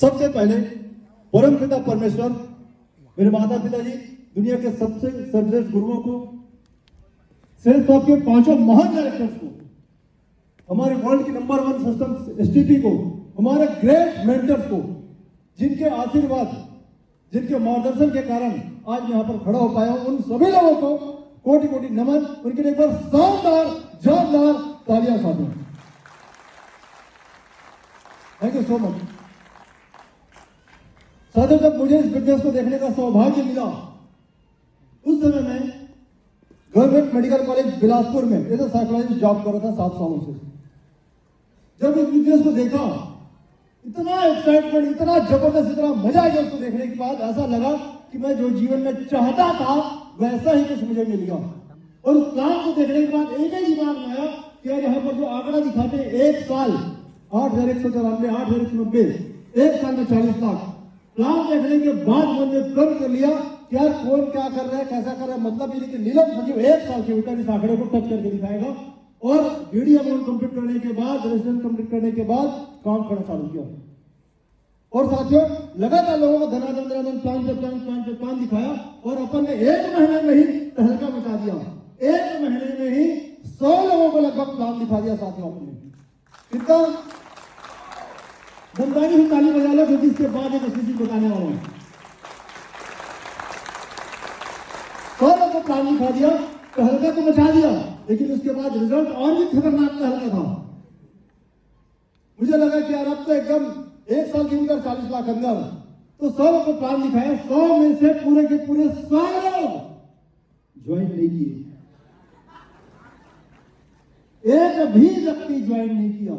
सबसे पहले परम पिता परमेश्वर, मेरे माता पिता जी, दुनिया के सबसे सर्वश्रेष्ठ गुरुओं को, सेल्स ऑफ के 5 महान डायरेक्टर्स को, हमारे वर्ल्ड की नंबर 1 सिस्टम एसटीपी को, हमारे ग्रेट मेंटर्स को, जिनके आशीर्वाद, जिनके मार्गदर्शन के कारण आज मैं यहाँ पर खड़ा हो पाया हूं, उन सभी लोगों को कोटि कोटि नमन। उनके लिए एक बार शानदार जानदार तालियां साधु। Thank you so much. साथियों, जब मुझे इस बिजनेस को देखने का सौभाग्य मिला, उस समय मैं गवर्नमेंट मेडिकल कॉलेज बिलासपुर में एज ए साइकोलॉजिस्ट जॉब कर रहा था 7 सालों से। जब इस बिजनेस को देखा, इतना एक्साइटमेंट, इतना जबरदस्त, इतना मजा आया उसको देखने के बाद। ऐसा लगा कि मैं जो जीवन में चाहता था वैसा ही कुछ मुझे मिल गया। और उस प्लान को देखने के बाद एक ही दिमाग में आया कि यार यहाँ पर जो आंकड़ा दिखाते हैं 1 साल 8,194, 8,190, 1 साल में 40 लाख। प्लान देखने के बाद मैंने प्रण कर लिया कि यार कौन क्या कर रहा है, कैसा कर रहा है, मतलब ये कि नीलम संजीव 1 साल के भीतर इस आंकड़े को टच करके दिखाएगा। और डीडी अमाउंट कंप्लीट करने के बाद, रेजिडेंस कंप्लीट करने के बाद काम करना चालू किया। और साथियों, लगातार लोगों को धनाधन प्लान पे प्लान दिखाया और अपन ने 1 महीने में ही तहलका मचा दिया। 1 महीने में ही 100 लोगों को लगभग प्लान दिखा दिया साथियों अपने। इतना मुंदानी ही ताली बजा लो, क्योंकि इसके बाद एक अच्छी चीज बताने वाला हूं। 100 लोगों को प्लान दिखा दिया, तहलका तो मचा दिया, लेकिन उसके बाद रिजल्ट और भी खतरनाक तहलका था। मुझे लगा कि यार अब तो एकदम 1 साल के अंदर 40 लाख अंदर, तो 100 लोगों को प्लान दिखाया। 100 में से पूरे के पूरे 100 लोग ज्वाइन नहीं किए। एक भी व्यक्ति ज्वाइन नहीं किया।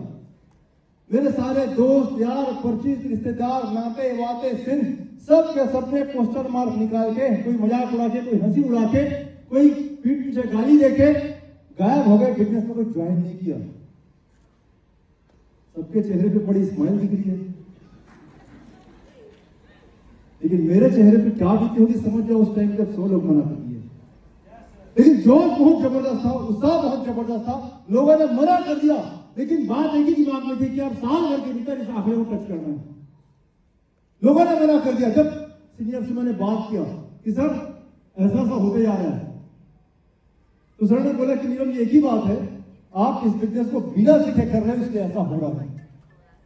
मेरे सारे दोस्त यार, परिचित, रिश्तेदार, नाते वाते, सिंध, सब के सबने क्वेश्चन मार्क निकाल के, कोई मजाक उड़ा के, कोई हंसी उड़ा के, कोई पीठ पीछे गाली देके गायब हो गए। बिजनेस में कोई ज्वाइन नहीं किया। सबके चेहरे पे बड़ी स्माइल दिख रही है, लेकिन मेरे चेहरे पे क्या बीती होगी समझ जाओ उस टाइम जब 100 लोग मना कर दिए। लेकिन जोश बहुत जबरदस्त था, उत्साह बहुत जबरदस्त था। लोगों ने मना कर दिया, लेकिन बात एक ही दिमाग में थी कि यार साल भर के भीतर इस आंकड़े को टच करना है। लोगों ने मना कर दिया। जब सीनियर से मैंने बात किया कि सर ऐसा होते जा रहा है, तो सर ने बोला कि नीलम एक ही बात है, आप इस बिजनेस को बिना सीखे कर रहे हैं, इसलिए ऐसा हो रहा है।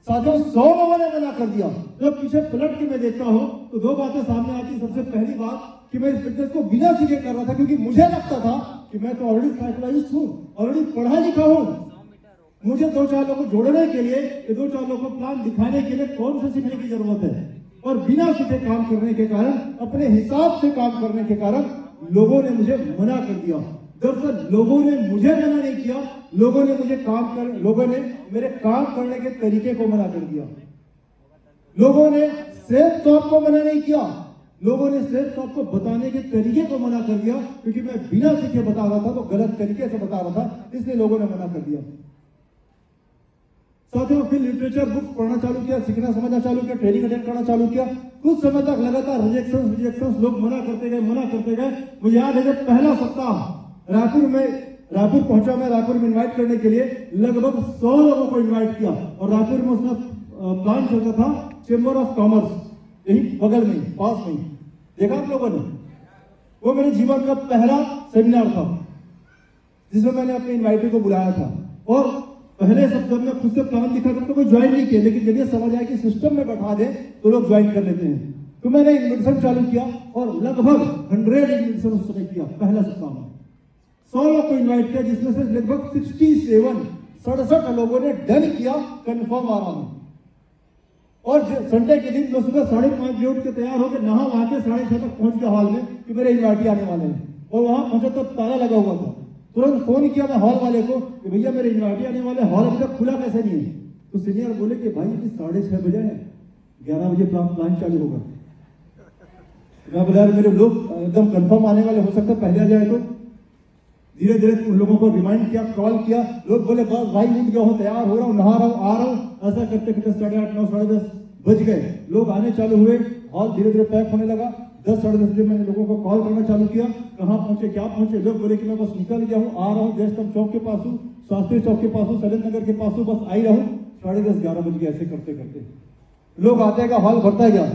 साथियों, 100 लोगों ने मना कर दिया। जब पीछे पलट के मैं देखता हूं तो 2 बातें सामने आती। सबसे पहली बात कि मैं इस बिजनेस को बिना सीखे कर रहा था, क्योंकि मुझे लगता था कि मैं तो ऑलरेडी साइकोलॉजिस्ट हूं, ऑलरेडी पढ़ा लिखा हूं। मुझे 2-4 लोगों को जोड़ने के लिए, 2-4 लोगों को प्लान दिखाने के लिए कौन से सीखने की जरूरत है। और बिना सीखे काम करने के कारण, अपने हिसाब से काम करने के कारण लोगों ने मुझे मना कर दिया। दरअसल लोगों ने मुझे मना नहीं किया, लोगों ने मेरे काम करने के तरीके को मना कर दिया। लोगों ने सेल्स शॉप को मना नहीं किया, लोगों ने सेल्स शॉप को बताने के तरीके को मना कर दिया, क्योंकि मैं बिना सीखे बता रहा था, तो गलत तरीके से बता रहा था, इसलिए लोगों ने मना कर दिया। साथियों, फिर लिटरेचर बुक्स पढ़ना चालू किया, सीखना समझना चालू किया, ट्रेनिंग अटेंड करना चालू किया। कुछ समय तक लगातार रिजेक्शन, लोग मना करते गए। मुझे याद है जब पहला सप्ताह रायपुर पहुंचा, मैं रायपुर में इनवाइट करने के लिए लगभग 100 लोगों को इनवाइट किया। और रायपुर में उसका प्लान चलता था चेंबर ऑफ कॉमर्स, यही बगल में, पास में। देखा आप लोगों ने? वो मेरे जीवन का पहला सेमिनार था जिसमें मैंने अपने इनवाइटी को बुलाया था। और पहले सब जब मैं खुद से प्लान दिखा तो कोई ज्वाइन नहीं किया, लेकिन जब ये समझ आया कि सिस्टम में बैठा दे तो लोग ज्वाइन कर लेते हैं, तो मैंने इन्विटेशन चालू किया और लगभग 100 इन्विटेशन उस समय किया पहला सप्ताह में। 100 लोग को इन्वाइट किया, जिसमें से लगभग 67 लोगों ने डन किया, कंफर्म आ रहा हूं। और संडे के दिन मैं सुबह 5:30 बजे उठ के तैयार होकर नहा वहां के 6:30 तक पहुंच गया हॉल में कि मेरे इन्वाइटी आने वाले हैं। और वहां पहुंचा तब ताला लगा हुआ था। तुरंत फोन किया मैं हॉल वाले को कि भैया मेरे इन्वाइटी आने वाले, हॉल अभी तक खुला कैसे नहीं है? तो सीनियर बोले कि भाई अभी 6:30 बजे है, 11 बजे प्लान चालू होगा। मैं बोला मेरे लोग एकदम कंफर्म आने वाले, हो सकता है पहले आ जाए। तो धीरे धीरे उन लोगों को रिमाइंड किया, कॉल किया। लोग बोले बस भाई उठ गया हूँ, तैयार हो रहा हूँ, नहा रहा हूँ, आ रहा हूँ। ऐसा करते करते 8:30, 9, 10:30 बज गए। लोग आने चालू हुए, हॉल धीरे धीरे पैक होने लगा। 10, 10:30 बजे मैंने लोगों को कॉल करना चालू किया, कहाँ पहुंचे, क्या पहुंचे। लोग बोले कि मैं बस निकल गया हूँ, आ रहा हूँ, जयस्तंभ चौक के पास हूँ, शास्त्री चौक के पास हूँ, सैलन नगर के पास हूँ, बस आई रहा हूँ। 10:30, 11 बज गए ऐसे करते करते। लोग आते गए, हॉल भरता गया।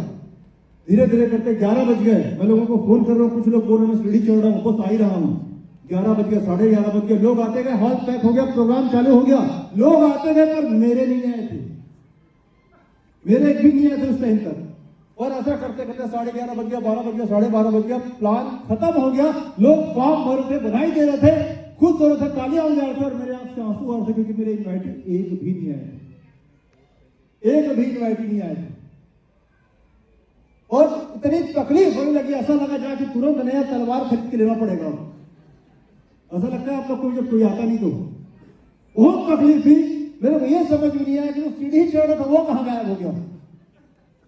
धीरे धीरे करके 11 बज गए। मैं लोगों को फोन कर रहा हूँ, कुछ लोग बोल रहे हैं सीढ़ी चढ़ रहा हूँ, बस आ ही रहा हूँ। 11 बज गए, 11:30 बज गए, लोग आते गए, हॉल पैक हो गया, प्रोग्राम चालू हो गया। लोग आते गए पर मेरे नहीं आए थे, मेरे एक भी नहीं आए थे उस टाइम तक। और ऐसा करते करते 11:30 बज गया, 12 बज गया, 12:30 बज गया, प्लान खत्म हो गया। लोग फॉर्म भर रहे थे, बधाई दे रहे थे, खुश हो रहे थे, तालियां हो जा रहे थे, और मेरे आंख से आंसू आ रहे थे क्योंकि मेरे इन्वाइटेड एक भी नहीं आए, एक भी इन्वाइटेड नहीं आए थे। और इतनी तकलीफ होने लगी, ऐसा लगा जाके तुरंत नया तलवार खरीद के लेना पड़ेगा। ऐसा लगता है आप लोग को जब कोई आता नहीं तो बहुत तकलीफ थी। मेरे को ये समझ में नहीं आया कि जो सीढ़ी चढ़ रहा था वो कहां गायब हो गया,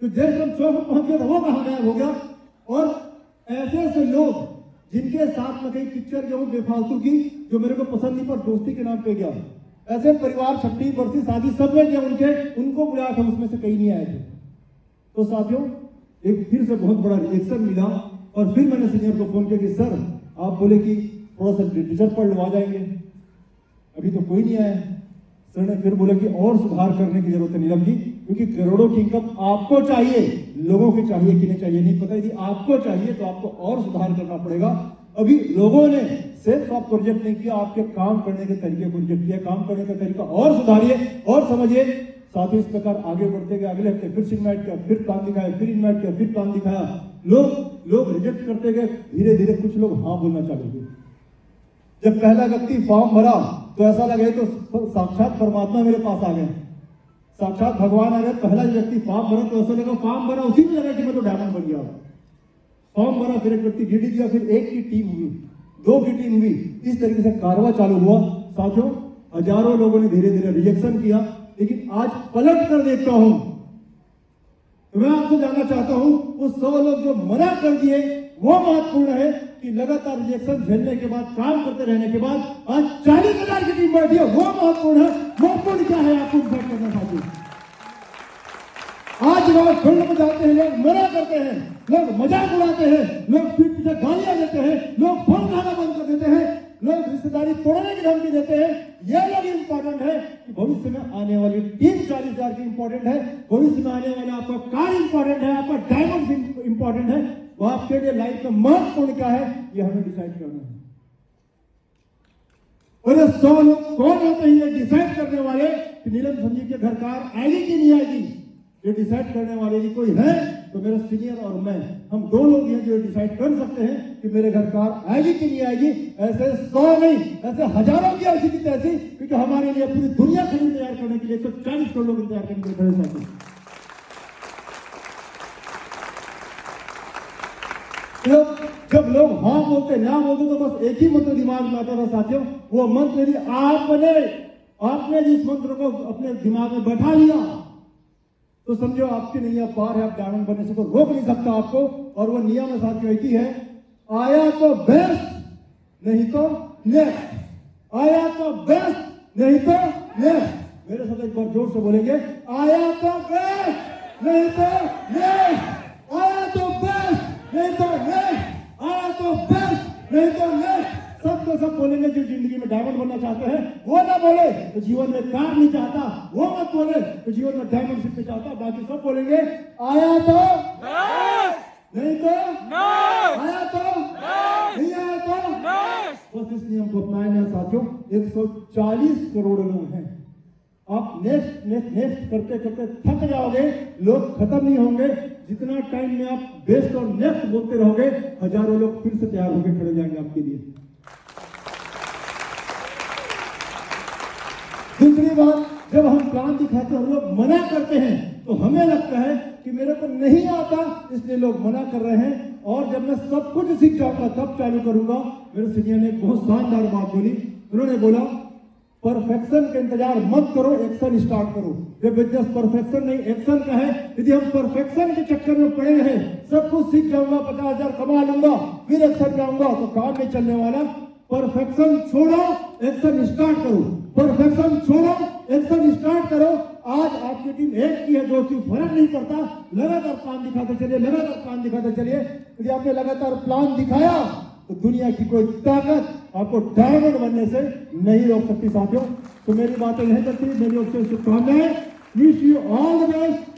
तो जैसे हम चौक पर पहुंच गया था वो कहां गायब हो गया। और ऐसे ऐसे लोग जिनके साथ में कई पिक्चर जो बेफालतू की, जो मेरे को पसंद नहीं पर दोस्ती के नाम पे गया, ऐसे परिवार 6ठी बरसी शादी सब में गया, उनको बुलाया था, उसमें से कहीं नहीं आए थे। तो साथियों एक फिर से बहुत बड़ा रिएक्शन मिला। और फिर मैंने सीनियर को फोन किया कि सर आप बोले कि थोड़ा सा टीचर पर लगा जाएंगे, अभी तो कोई नहीं आया। सर ने फिर बोला कि और सुधार करने की जरूरत है नीलम जी, क्योंकि करोड़ों की इनकम आपको चाहिए, लोगों की चाहिए कि नहीं चाहिए नहीं पता, यदि आपको चाहिए तो आपको और सुधार करना पड़ेगा। अभी लोगों ने सिर्फ आप प्रोजेक्ट नहीं किया, आपके काम करने के तरीके को रिजेक्ट किया, काम करने का तरीका और सुधारिए और समझिए। साथ ही इस प्रकार आगे बढ़ते गए, अगले हफ्ते फिर इन्वाइट किया, फिर प्लान दिखाया, फिर इन्वाइट किया, फिर प्लान दिखाया। लोग रिजेक्ट करते गए, धीरे धीरे कुछ लोग हाँ बोलना चालू हुए। जब पहला व्यक्ति फॉर्म भरा तो ऐसा लगे तो साक्षात परमात्मा मेरे पास आ गए, साक्षात भगवान आ गए। पहला व्यक्ति फॉर्म भरा तो ऐसा लगा, फॉर्म भरा उसी में लगा कि मैं तो डायमंड बन गया। फॉर्म भरा, फिर एक व्यक्ति डीडी दिया, फिर एक की टीम हुई, 2 की टीम हुई, इस तरीके से कारवा चालू हुआ। साथियों हजारों लोगों ने धीरे धीरे रिजेक्शन किया, लेकिन आज पलट कर देखता हूं तो मैं आपसे जानना चाहता हूं, वो 100 लोग जो मना कर दिए वो महत्वपूर्ण है कि लगातार रिजेक्शन झेलने के बाद, काम करते रहने के बाद आज 40,000 की टीम बैठी है, वो महत्वपूर्ण है। महत्वपूर्ण क्या है आपको डिसाइड करना चाहती हूं। आज लोग फील्ड में जाते हैं, लोग मना करते हैं, लोग मजाक उड़ाते हैं, लोग पीठ पीछे गालियां देते हैं, लोग फोन खाना बंद कर देते हैं, लोग रिश्तेदारी तोड़ने की धमकी देते हैं। ये लोग इंपॉर्टेंट है कि भविष्य में आने वाली टीम 40,000 की इंपॉर्टेंट है, भविष्य में आने वाला आपका कार इंपॉर्टेंट है, आपका डायमंड इंपॉर्टेंट है। वो आपके लिए लाइफ में महत्वपूर्ण क्या है ये हमें डिसाइड करना है। और ये 100 लोग कौन होते हैं ये डिसाइड करने वाले कि नीलम संजीव के घर कार आएगी कि नहीं आएगी, ये डिसाइड करने वाले भी कोई है तो मेरा सीनियर और मैं, हम 2 लोग हैं जो डिसाइड कर सकते हैं कि मेरे घर कार आएगी कि नहीं आएगी। ऐसे 100 नहीं, ऐसे हजारों की ऐसी की तैसी, क्योंकि हमारे लिए पूरी दुनिया खड़ी तैयार करने के लिए 140 करोड़ लोग तैयार करने के लिए खड़े साथी। जब लोग हाँ बोलते ना बोलते तो बस एक ही मंत्र दिमाग में आता था साथियों, वो मंत्र यदि आपने जिस मंत्र को अपने दिमाग में बैठा लिया तो समझो आपकी नैया पार है, आप डायमंड बनने से तो रोक नहीं सकता आपको। और वो नियम है साथियों एक ही है, आया तो बेस्ट नहीं तो नेक्स्ट, आया तो बेस्ट नहीं तो नेक्स्ट। मेरे साथ एक बार जोर से बोलेंगे, आया तो बेस्ट नहीं तो नेक्स्ट, आया तो बेस्ट नहीं तो नेक्स्ट, आया तो बेस्ट नहीं तो नेक्स्ट। सब तो सब बोलेंगे जो जिंदगी में डायमंड बनना चाहते हैं, वो ना बोले तो जीवन में कार नहीं चाहता, वो मत बोले तो जीवन में डायमंड शिप नहीं चाहता। बाकी सब बोलेंगे आया तो नहीं तो आया तो नहीं आया तो। बस इस नियम को अपनाए साथियों। 140 करोड़ लोग हैं, आप नेक्स्ट नेक्स्ट नेक्स्ट करते करते थक जाओगे, लोग खत्म नहीं होंगे। जितना टाइम में आप बेस्ट और नेक्स्ट बोलते रहोगे, हजारों लोग फिर से तैयार होकर खड़े जाएंगे आपके लिए। दूसरी बात, जब हम प्लान दिखाते हैं और लोग मना करते हैं तो हमें लगता है कि मेरे को नहीं आता इसलिए लोग मना कर रहे हैं, और जब मैं सब कुछ सीख जाऊंगा तब चालू करूंगा। मेरे सीनियर ने बहुत शानदार बात बोली, उन्होंने बोला परफेक्शन का इंतजार मत करो, एक्शन स्टार्ट करो। ये बिजनेस परफेक्शन नहीं एक्शन का है। यदि हम परफेक्शन के चक्कर में पड़े रहे, सब कुछ सीख जाऊंगा, 50,000 कमा लूंगा, फिर एक्शन जाऊंगा तो काम नहीं चलने वाला। परफेक्शन छोड़ो, एक्शन स्टार्ट करो, परफेक्शन छोड़ो, एक्शन स्टार्ट करो। आज आपकी टीम एक की है, 2 की फर्क नहीं पड़ता। लगातार प्लान दिखाते चलिए, लगातार प्लान दिखाते चलिए। यदि आपने लगातार प्लान दिखाया तो दुनिया की कोई ताकत आपको डायमंड बनने से नहीं रोक सकती साथियों। तो मेरी बातें यहीं तक थी, मेरी ओर से शुभकामनाएं। Wish you all the best.